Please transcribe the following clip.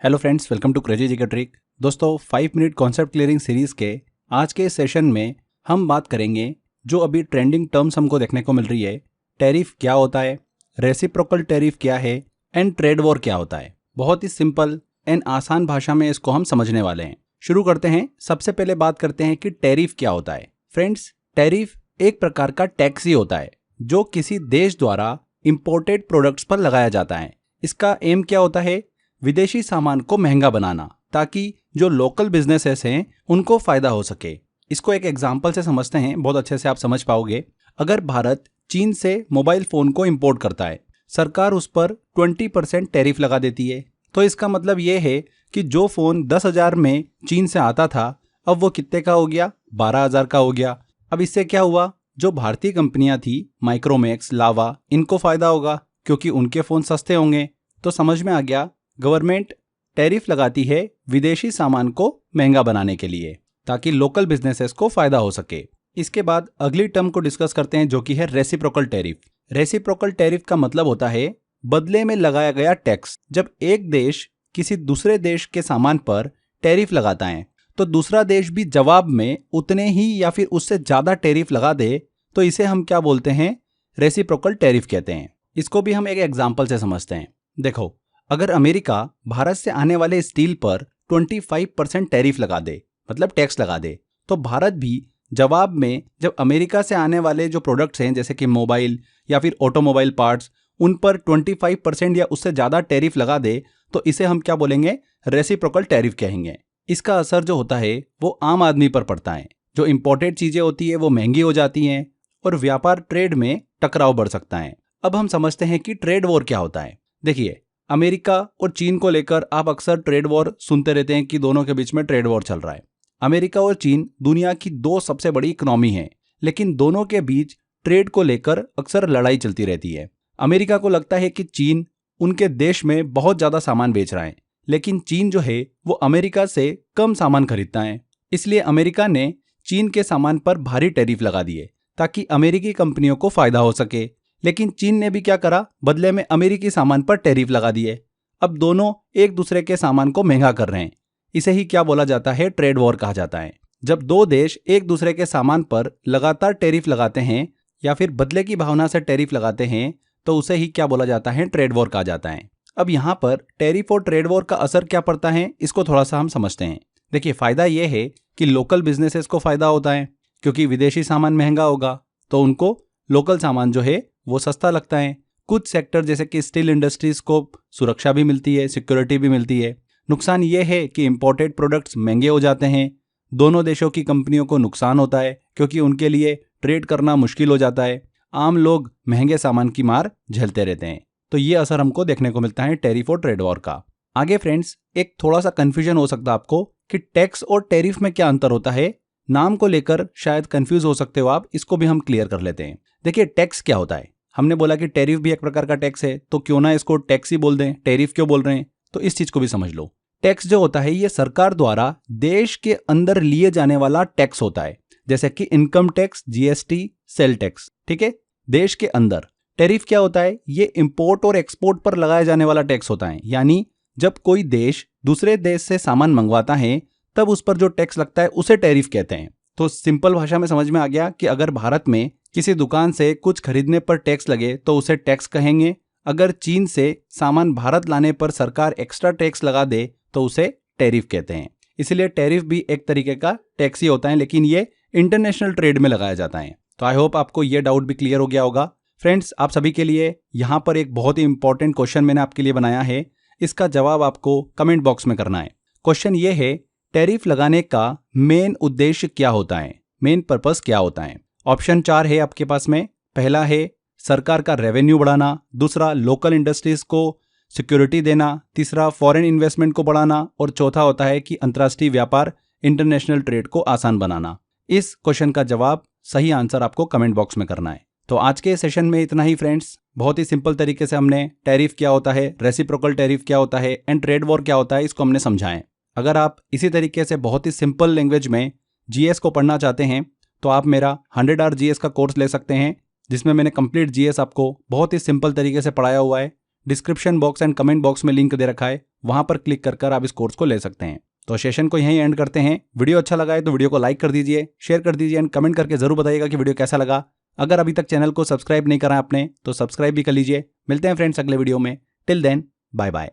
Hello friends, welcome to crazy G का trick. दोस्तों, 5 minute concept clearing series के आज के सेशन में हम बात करेंगे जो अभी ट्रेंडिंग टर्म्स हमको देखने को मिल रही है। टैरिफ क्या होता है, रेसिप्रोकल टैरिफ क्या है एंड ट्रेड वॉर क्या होता है। बहुत ही सिंपल एंड आसान भाषा में इसको हम समझने वाले हैं। शुरू करते हैं। सबसे पहले बात करते हैं कि टैरिफ क्या होता है। फ्रेंड्स, टैरिफ एक प्रकार का टैक्स ही होता है जो किसी देश द्वारा इंपोर्टेड प्रोडक्ट्स पर लगाया जाता है। इसका एम क्या होता है? विदेशी सामान को महंगा बनाना, ताकि जो लोकल बिजनेसेस हैं उनको फायदा हो सके। इसको एक एग्जांपल से समझते हैं, बहुत अच्छे से आप समझ पाओगे। अगर भारत चीन से मोबाइल फोन को इंपोर्ट करता है, सरकार उस पर 20% टैरिफ लगा देती है। तो इसका मतलब ये है कि जो फोन 10,000 में चीन से आता था, अब वो कितने का हो गया? 12,000 का हो गया। अब इससे क्या हुआ? जो भारतीय कंपनियां थी, माइक्रोमैक्स, लावा, इनको फायदा होगा क्योंकि उनके फोन सस्ते होंगे। तो समझ में आ गया, गवर्नमेंट टैरिफ लगाती है विदेशी सामान को महंगा बनाने के लिए, ताकि लोकल बिजनेसेस को फायदा हो सके। इसके बाद अगली टर्म को डिस्कस करते हैं, जो कि है रेसिप्रोकल टैरिफ। रेसिप्रोकल टैरिफ का मतलब होता है बदले में लगाया गया टैक्स। जब एक देश किसी दूसरे देश के सामान पर टैरिफ लगाता है, तो दूसरा देश भी जवाब में उतने ही या फिर उससे ज्यादा टैरिफ लगा दे, तो इसे हम क्या बोलते हैं? रेसिप्रोकल टैरिफ कहते हैं। इसको भी हम एक एग्जाम्पल से समझते हैं। देखो, अगर अमेरिका भारत से आने वाले स्टील पर 25% टैरिफ लगा दे, मतलब टैक्स लगा दे, तो भारत भी जवाब में जब अमेरिका से आने वाले जो प्रोडक्ट्स हैं, जैसे कि मोबाइल या फिर ऑटोमोबाइल पार्ट्स, उन पर 25% या उससे ज़्यादा टैरिफ लगा दे, तो इसे हम क्या बोलेंगे? रेसिप्रोकल टैरिफ कहेंगे। इसका असर जो होता है वो आम आदमी पर पड़ता है। जो इंपोर्टेड चीज़ें होती है वो महंगी हो जाती हैं और व्यापार ट्रेड में टकराव बढ़ सकता है। अब हम समझते हैं कि ट्रेड वॉर क्या होता है। देखिए, अमेरिका और चीन को लेकर आप अक्सर ट्रेड वॉर सुनते रहते हैं कि दोनों के बीच में ट्रेड वॉर चल रहा है। अमेरिका और चीन दुनिया की 2 सबसे बड़ी इकोनॉमी है, लेकिन दोनों के बीच ट्रेड को लेकर अक्सर लड़ाई चलती रहती है। अमेरिका को लगता है कि चीन उनके देश में बहुत ज्यादा सामान बेच रहा है, लेकिन चीन जो है वो अमेरिका से कम सामान खरीदता है। इसलिए अमेरिका ने चीन के सामान पर भारी टैरिफ लगा दिए ताकि अमेरिकी कंपनियों को फायदा हो सके। लेकिन चीन ने भी क्या करा? बदले में अमेरिकी सामान पर टैरिफ लगा दिए। अब दोनों एक दूसरे के सामान को महंगा कर रहे हैं। इसे ही क्या बोला जाता है? ट्रेड वॉर कहा जाता है। जब 2 देश एक दूसरे के सामान पर लगातार टैरिफ लगाते हैं या फिर बदले की भावना से टैरिफ लगाते हैं, तो उसे ही क्या बोला जाता है? ट्रेड वॉर कहा जाता है। अब यहाँ पर टैरिफ और ट्रेड वॉर का असर क्या पड़ता है, इसको थोड़ा सा हम समझते हैं। देखिए, फायदा यह है कि लोकल बिजनेसेस को फायदा होता है, क्योंकि विदेशी सामान महंगा होगा तो उनको लोकल सामान जो है वो सस्ता लगता है। कुछ सेक्टर जैसे कि स्टील इंडस्ट्रीज को सुरक्षा भी मिलती है, सिक्योरिटी भी मिलती है। नुकसान ये है कि इंपोर्टेड प्रोडक्ट्स महंगे हो जाते हैं। दोनों देशों की कंपनियों को नुकसान होता है क्योंकि उनके लिए ट्रेड करना मुश्किल हो जाता है। आम लोग महंगे सामान की मार झेलते रहते हैं। तो ये असर हमको देखने को मिलता है टैरिफ और ट्रेड वॉर का। आगे फ्रेंड्स, एक थोड़ा सा कंफ्यूजन हो सकता है आपको कि टैक्स और टैरिफ में क्या अंतर होता है। नाम को लेकर शायद कंफ्यूज हो सकते हो आप, इसको भी हम क्लियर कर लेते हैं। देखिए, टैक्स क्या होता है? हमने बोला कि टैरिफ भी एक प्रकार का टैक्स है, तो क्यों ना इसको टैक्स ही बोल दें, टैरिफ क्यों बोल रहे हैं? तो इस चीज को भी समझ लो। टैक्स जो होता है ये सरकार द्वारा देश के अंदर लिए जाने वाला टैक्स होता है, जैसे कि income tax, GST, sale tax. ठीक है, देश के अंदर। टैरिफ क्या होता है? ये इंपोर्ट और एक्सपोर्ट पर लगाया जाने वाला टैक्स होता है। यानी जब कोई देश दूसरे देश से सामान मंगवाता है, तब उस पर जो टैक्स लगता है उसे टैरिफ कहते हैं। तो सिंपल भाषा में समझ में आ गया कि अगर भारत में किसी दुकान से कुछ खरीदने पर टैक्स लगे तो उसे टैक्स कहेंगे। अगर चीन से सामान भारत लाने पर सरकार एक्स्ट्रा टैक्स लगा दे तो उसे टैरिफ कहते हैं। इसलिए टैरिफ भी एक तरीके का टैक्स ही होता है, लेकिन ये इंटरनेशनल ट्रेड में लगाया जाता है। तो आई होप आपको ये डाउट भी क्लियर हो गया होगा। फ्रेंड्स, आप सभी के लिए यहाँ पर एक बहुत ही इंपॉर्टेंट क्वेश्चन मैंने आपके लिए बनाया है। इसका जवाब आपको कमेंट बॉक्स में करना है। क्वेश्चन ये है, टैरिफ लगाने का मेन उद्देश्य क्या होता है? मेन पर्पस क्या होता है? ऑप्शन 4 है आपके पास में। पहला है सरकार का रेवेन्यू बढ़ाना, दूसरा लोकल इंडस्ट्रीज को सिक्योरिटी देना, तीसरा फॉरेन इन्वेस्टमेंट को बढ़ाना, और चौथा होता है कि अंतर्राष्ट्रीय व्यापार, इंटरनेशनल ट्रेड को आसान बनाना। इस क्वेश्चन का जवाब, सही आंसर आपको कमेंट बॉक्स में करना है। तो आज के सेशन में इतना ही फ्रेंड्स। बहुत ही सिंपल तरीके से हमने टैरिफ क्या होता है, रेसिप्रोकल टैरिफ क्या होता है एंड ट्रेड वॉर क्या होता है, इसको हमने समझाएं। अगर आप इसी तरीके से बहुत ही सिंपल लैंग्वेज में जीएस को पढ़ना चाहते हैं तो आप मेरा 100 आवर जीएस का कोर्स ले सकते हैं, जिसमें मैंने कंप्लीट जीएस आपको बहुत ही सिंपल तरीके से पढ़ाया हुआ है। Description box and comment box में लिंक दे रखा है, वहां पर क्लिक कर आप इस कोर्स को ले सकते हैं। तो सेशन को यहीं एंड करते हैं। वीडियो अच्छा लगा है तो वीडियो को लाइक कर दीजिए, शेयर कर दीजिए एंड कमेंट करके जरूर बताइएगा कि वीडियो कैसा लगा। अगर अभी तक चैनल को सब्सक्राइब नहीं करा आपने तो सब्सक्राइब भी कर लीजिए। मिलते हैं फ्रेंड्स अगले वीडियो में। Till then bye bye.